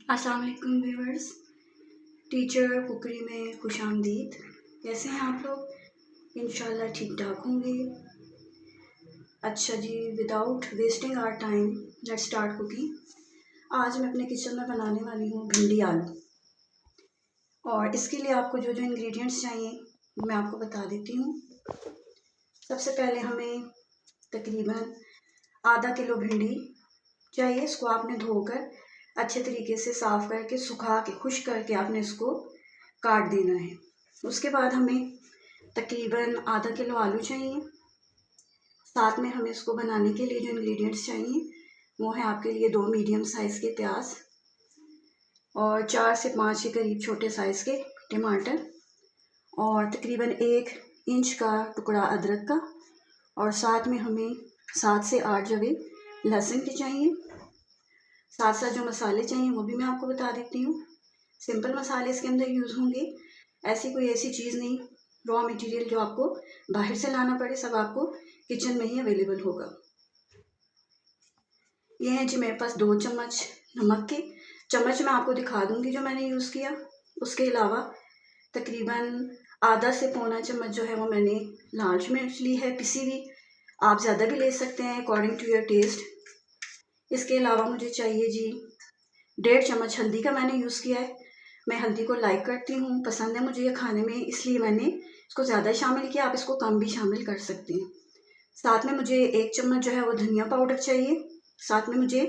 अस्सलाम वालेकुम viewers. Teacher कुकरी में खुशामदीद। कैसे हैं आप लोग? इंशाल्लाह ठीक ठाक होंगे। अच्छा जी, without wasting our time let's start cooking. आज मैं अपने किचन में बनाने वाली हूँ भिंडी आलू, और इसके लिए आपको जो जो इंग्रेडिएंट्स चाहिए वो मैं आपको बता देती हूँ। सबसे पहले हमें तकरीबन आधा किलो भिंडी चाहिए। इसको आपने धोकर अच्छे तरीके से साफ़ करके सुखा के खुश्क करके आपने इसको काट देना है। उसके बाद हमें तकरीबन आधा किलो आलू चाहिए। साथ में हमें इसको बनाने के लिए जो इंग्रेडिएंट्स चाहिए वो है आपके लिए 2 मीडियम साइज़ के प्याज और 4 से 5 के करीब छोटे साइज़ के टमाटर और तकरीबन 1 इंच का टुकड़ा अदरक का, और साथ में हमें 7 से 8 जवे लहसुन के चाहिए। साथ साथ जो मसाले चाहिए वो भी मैं आपको बता देती हूँ। सिंपल मसाले इसके अंदर यूज़ होंगे, ऐसी चीज़ नहीं रॉ मटेरियल जो आपको बाहर से लाना पड़े, सब आपको किचन में ही अवेलेबल होगा। ये है जी मेरे पास 2 चम्मच नमक के। चम्मच मैं आपको दिखा दूँगी जो मैंने यूज़ किया। उसके अलावा तकरीबन आधा से पौना चम्मच जो है वो मैंने लाल मिर्च ली है पिसी हुई। आप ज़्यादा भी ले सकते हैं अकॉर्डिंग टू योर टेस्ट। इसके अलावा मुझे चाहिए जी 1.5 चम्मच हल्दी का मैंने यूज़ किया है। मैं हल्दी को लाइक करती हूँ, पसंद है मुझे ये खाने में, इसलिए मैंने इसको ज़्यादा शामिल किया। आप इसको कम भी शामिल कर सकते हैं। साथ में मुझे 1 चम्मच जो है वो धनिया पाउडर चाहिए। साथ में मुझे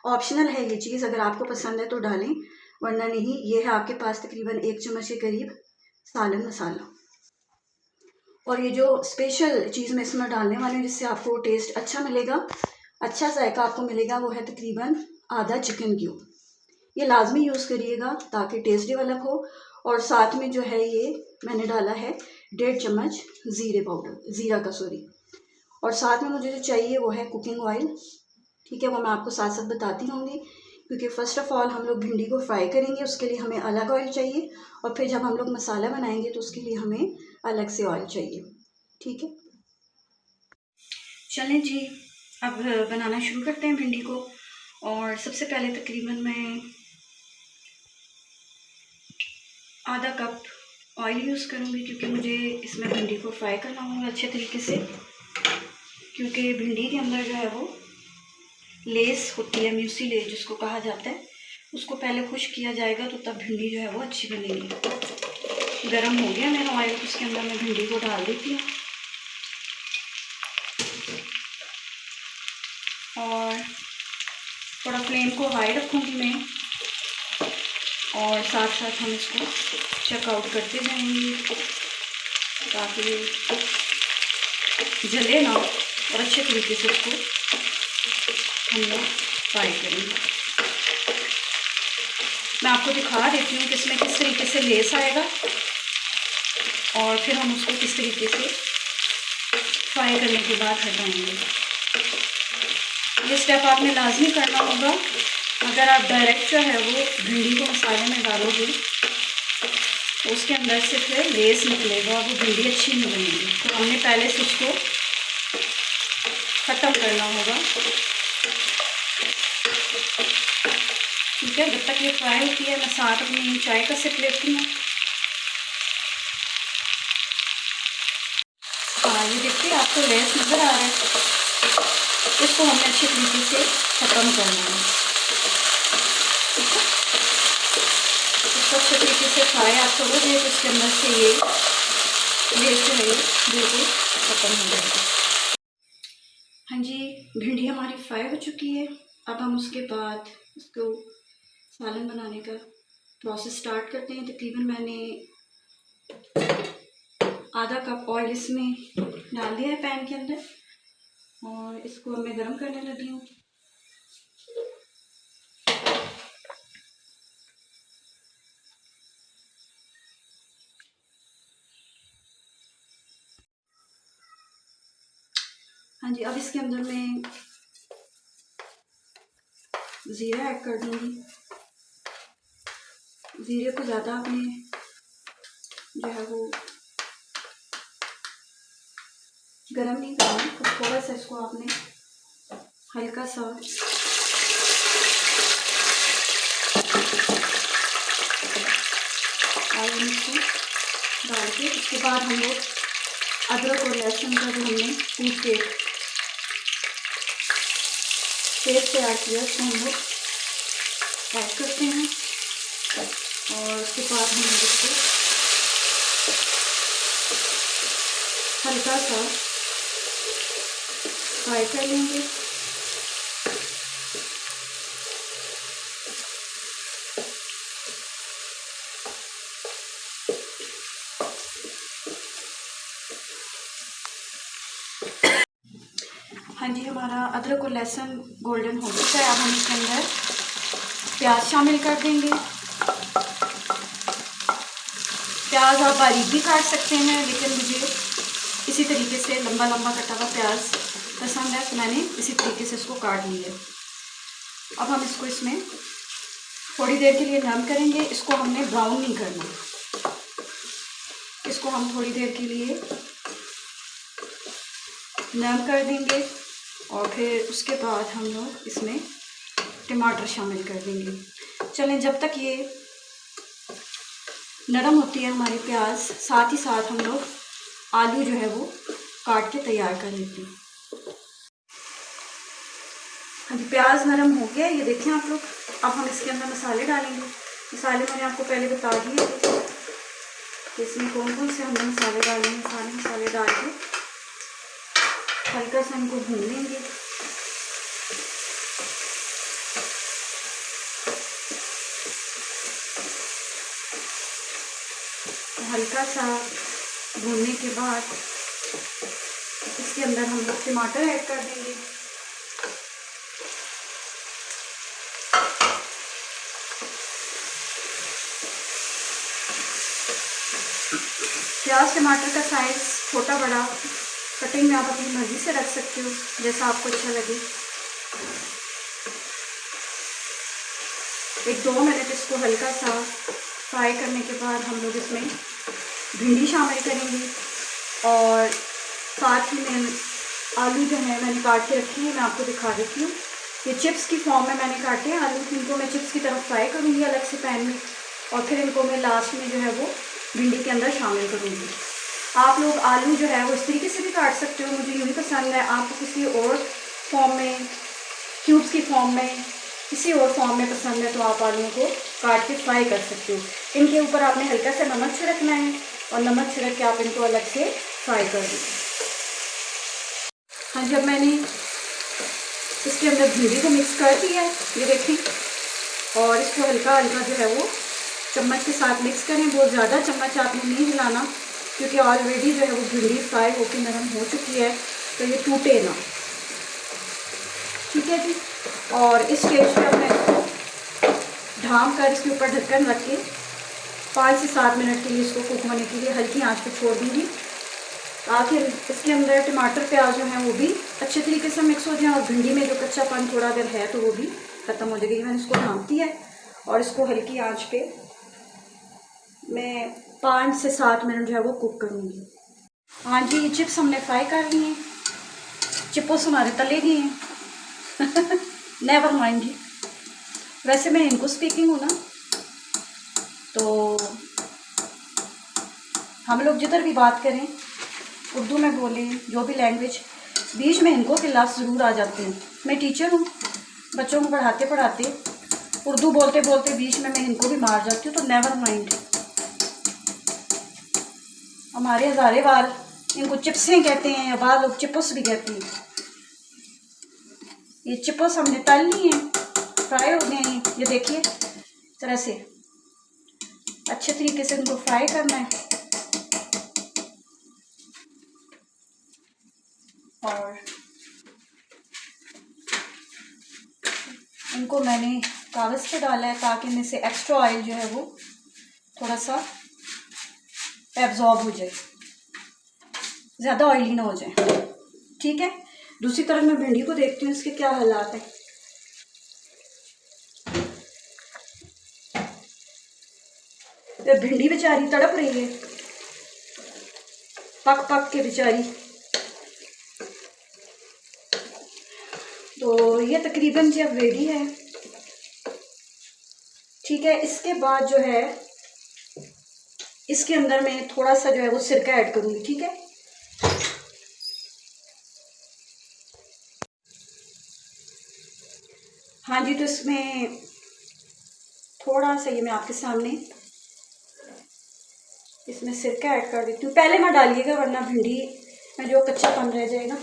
ऑप्शनल है ये चीज़, अगर आपको पसंद है तो डालें वरना नहीं। ये है आपके पास तकरीबन 1 चम्मच के करीब सालन मसाला। और ये जो स्पेशल चीज़ मैं इसमें डालने वाली हूँ जिससे आपको टेस्ट अच्छा मिलेगा, अच्छा जायका आपको मिलेगा, वो है तकरीबन आधा चिकन क्यूब। ये लाजमी यूज़ करिएगा ताकि टेस्ट डेवलप हो। और साथ में जो है ये मैंने डाला है 1.5 चम्मच ज़ीरा का सॉरी। और साथ में मुझे जो चाहिए वो है कुकिंग ऑयल। ठीक है, वो मैं आपको साथ साथ बताती रहूँगी, क्योंकि फ़र्स्ट ऑफ़ ऑल हम लोग भिंडी को फ्राई करेंगे, उसके लिए हमें अलग ऑयल चाहिए, और फिर जब हम लोग मसाला बनाएंगे तो उसके लिए हमें अलग से ऑयल चाहिए। ठीक है, चलें जी, अब बनाना शुरू करते हैं भिंडी को। और सबसे पहले तकरीबन मैं आधा कप ऑयल यूज़ करूँगी, क्योंकि मुझे इसमें भिंडी को फ्राई करना होगा अच्छे तरीके से, क्योंकि भिंडी के अंदर जो है वो लेस होती है, म्यूसिलेज जिसको कहा जाता है, उसको पहले खुश्क किया जाएगा तो तब भिंडी जो है वो अच्छी बनेगी। गरम हो गया मेरा ऑयल, उसके अंदर मैं भिंडी को डाल देती हूँ और थोड़ा फ्लेम को हाई रखूँगी मैं, और साथ साथ हम इसको चेकआउट करते जाएंगे ताकि जले ना, और अच्छे तरीके से इसको हम लोग फ्राई करेंगे। मैं आपको दिखा देती हूँ कि इसमें किस तरीके से लेस आएगा, और फिर हम उसको किस तरीके से फ्राई करने के बाद हटाएंगे। ये स्टेप आपने लाजमी करना होगा। अगर आप डायरेक्ट जो है वो भिंडी को मसाले में डालोगे तो उसके अंदर से फिर लेस निकलेगा और वो भिंडी अच्छी नहीं बनेगी। तो हमने पहले से इसको ख़त्म करना होगा। ठीक है, जब तक ये फ्राई होती है मैं साथ अपनी चाय का सिप लेती हूँ। हाँ, ये देखिए आपको लेस नज़र आ रहा है, इसको हमने अच्छे तरीके से ख़त्म करना है। ठीक है, इसको अच्छे तरीके से फ्राई आप करोगे तो इसके अंदर से ये लेस जो है बिल्कुल ख़त्म हो जाएगा। हाँ जी, भिंडी हमारी फ्राई हो चुकी है। अब हम उसके बाद इसको सालन बनाने का प्रोसेस स्टार्ट करते हैं। तकरीबन मैंने आधा कप ऑयल इसमें डाल दिया है पैन के अंदर, और इसको मैं गरम करने लगी हूँ। हाँ जी, अब इसके अंदर मैं ज़ीरा ऐड कर दूँगी। ज़ीरे को ज़्यादा आपने जो है वो गरम नहीं करना, तो थोड़ा सा इसको आपने हल्का सा बाद हम लोग अदरक और लहसुन का जो हमने कूट के पेस्ट तैयार किया उसको हम लोग ऐड करते हैं और उसके बाद हम लोग इसको हल्का सा फ्राई कर लेंगे। हाँ जी, हमारा अदरक और लहसुन गोल्डन हो चुका है। अब हम इसके अंदर प्याज शामिल कर देंगे। प्याज आप बारीक भी काट सकते हैं, लेकिन मुझे इसी तरीके से लंबा लंबा कटा हुआ प्याज पसंद है, तो मैंने इसी तरीके से इसको काट लिया है। अब हम इसको इसमें थोड़ी देर के लिए नरम करेंगे। इसको हमने ब्राउन नहीं करना, इसको हम थोड़ी देर के लिए नरम कर देंगे और फिर उसके बाद हम लोग इसमें टमाटर शामिल कर देंगे। चलें, जब तक ये नरम होती है हमारी प्याज, साथ ही साथ हम लोग आलू जो है वो काट के तैयार कर लेते हैं। हाँ जी, प्याज नरम हो गया, ये देखें आप लोग। अब हम इसके अंदर मसाले डालेंगे। मसाले मैंने आपको पहले बता दिए कि इसमें कौन कौन से हमने मसाले डाले हैं। सारे मसाले डाल के हल्का सा इनको भून लेंगे। हल्का सा भूनने के बाद इसके अंदर हम लोग टमाटर ऐड कर देंगे। प्याज टमाटर का साइज़ छोटा बड़ा कटिंग में आप अपनी मर्ज़ी से रख सकते हो, जैसा आपको अच्छा लगे। 1-2 मिनट इसको हल्का सा फ्राई करने के बाद हम लोग इसमें भिंडी शामिल करेंगे और साथ ही में आलू जो है मैंने काट के रखी है, मैं आपको दिखा देती हूँ। ये चिप्स की फॉर्म में मैंने काटे हैं आलू, इनको मैं चिप्स की तरफ फ्राई करूँगी अलग से पैन में और फिर इनको मैं लास्ट में जो है वो भिंडी के अंदर शामिल करूँगी। आप लोग आलू जो है वो इस तरीके से भी काट सकते हो, मुझे यूँ ही पसंद है। आपको किसी और फॉर्म में, क्यूब्स की फॉर्म में, किसी और फॉर्म में पसंद है तो आप आलूओं को काट के फ्राई कर सकते हो। इनके ऊपर आपने हल्का सा नमक छिड़कना है और नमक छिड़क के आप इनको अलग से फ्राई कर दें। हाँ जी, अब मैंने इसके अंदर भिंडी को मिक्स कर दिया है, ये देखें, और इसको हल्का हल्का जो है वो चम्मच के साथ मिक्स करें। बहुत ज़्यादा चम्मच आपने नहीं हिलाना, क्योंकि ऑलरेडी जो है वो भिंडी फ्राई होकर नरम हो चुकी है, तो ये टूटे ना। ठीक है जी। और इस स्टेज पे हमने इसको ढाँप कर इसके ऊपर ढक्कन रख के 5 से 7 मिनट के लिए इसको कुक होने के लिए हल्की आंच पे छोड़ दूँगी, ताकि इसके अंदर टमाटर प्याज जो है वो भी अच्छे तरीके से मिक्स हो जाए और भिंडी में जो कच्चापन थोड़ा अगर है तो वो भी ख़त्म हो जाएगी। मैंने इसको ढाँप दिया है और इसको हल्की आंच पे मैं 5 से 7 मिनट जो है वो कुक करूँगी। हाँ जी, ये चिप्स हमने फ्राई कर लिए हैं, चिप्स हमारे तले गए हैं। नेवर माइंड जी। वैसे मैं इनको स्पीकिंग हूँ ना, तो हम लोग जिधर भी बात करें, उर्दू में बोलें, जो भी लैंग्वेज, बीच में इनको के लफ्ज़ ज़रूर आ जाते हैं। मैं टीचर हूँ, बच्चों को पढ़ाते पढ़ाते उर्दू बोलते बोलते बीच में मैं इनको भी मार जाती हूँ, तो नेवर माइंड। हमारे हज़ारे बार इनको चिप्सें कहते हैं या बाद लोग चिप्स भी कहते हैं। ये चिप्स हमने तल ली हैं, फ्राई हो गए हैं, ये देखिए इस तरह से अच्छे तरीके से इनको फ्राई करना है। और इनको मैंने कागज़ पे डाला है ताकि इनमें से एक्स्ट्रा ऑयल जो है वो थोड़ा सा एब्जॉर्ब हो जाए, ज़्यादा ऑयली ना हो जाए। ठीक है, दूसरी तरफ मैं भिंडी को देखती हूँ इसके क्या हालात है। तो भिंडी बेचारी तड़प रही है, पक पक के बेचारी। तो ये तकरीबन जी अब रेडी है। ठीक है, इसके बाद जो है इसके अंदर मैं थोड़ा सा जो है वो सिरका ऐड करूँगी, ठीक है। हाँ जी, तो इसमें थोड़ा सा ये मैं आपके सामने इसमें सिरका ऐड कर देती हूँ। पहले मत डालिएगा वरना भिंडी में जो कच्चापन रह जाएगा।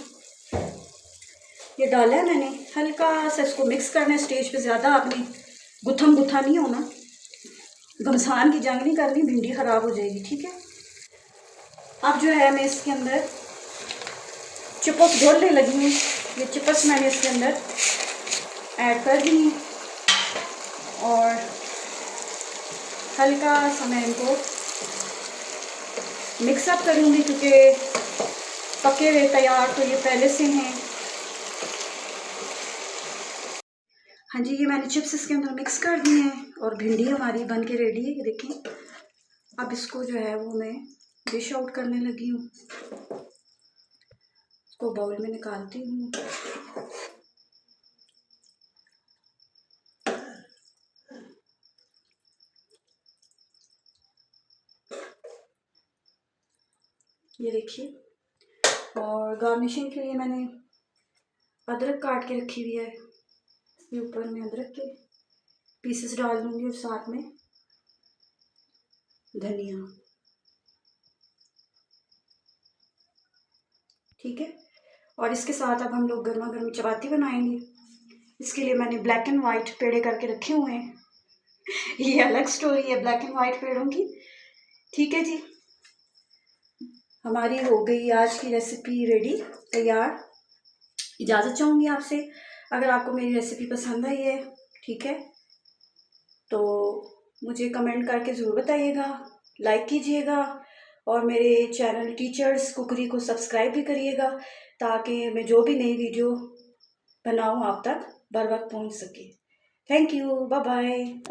ये डाला है मैंने, हल्का सा इसको मिक्स करना है स्टेज पे। ज़्यादा आपने गुत्थम गुत्था नहीं होना, घमसान की जंग नहीं करनी, भिंडी ख़राब हो जाएगी, ठीक है। अब जो है मैं इसके अंदर चिपस घोलने लगी हूँ। ये चिपस मैंने इसके अंदर ऐड कर दी है और हल्का सा मैं इनको मिक्सअप करूँगी, क्योंकि पके हुए तैयार तो ये पहले से हैं। हाँ जी, ये मैंने चिप्स इसके अंदर मिक्स कर दिए हैं और भिंडी हमारी बन के रेडी है, ये देखें। अब इसको जो है वो मैं डिश आउट करने लगी हूँ। इसको बाउल में निकालती हूँ। ये देखिए, और गार्निशिंग के लिए मैंने अदरक काट के रखी हुई है। इसके ऊपर मैं अदरक के पीसेस डाल दूँगी और साथ में धनिया, ठीक है। और इसके साथ अब हम लोग गर्मा गर्म चपाती बनाएंगे। इसके लिए मैंने ब्लैक एंड वाइट पेड़े करके रखे हुए हैं। ये अलग स्टोरी है ब्लैक एंड वाइट पेड़ों की, ठीक है जी। हमारी हो गई आज की रेसिपी रेडी, तैयार। इजाज़त चाहूँगी आपसे, अगर आपको मेरी रेसिपी पसंद आई है, ठीक है, तो मुझे कमेंट करके ज़रूर बताइएगा, लाइक कीजिएगा और मेरे चैनल टीचर्स कुकरी को सब्सक्राइब भी करिएगा, ताकि मैं जो भी नई वीडियो बनाऊँ आप तक बर वक्त पहुँच सके। Thank you, bye bye.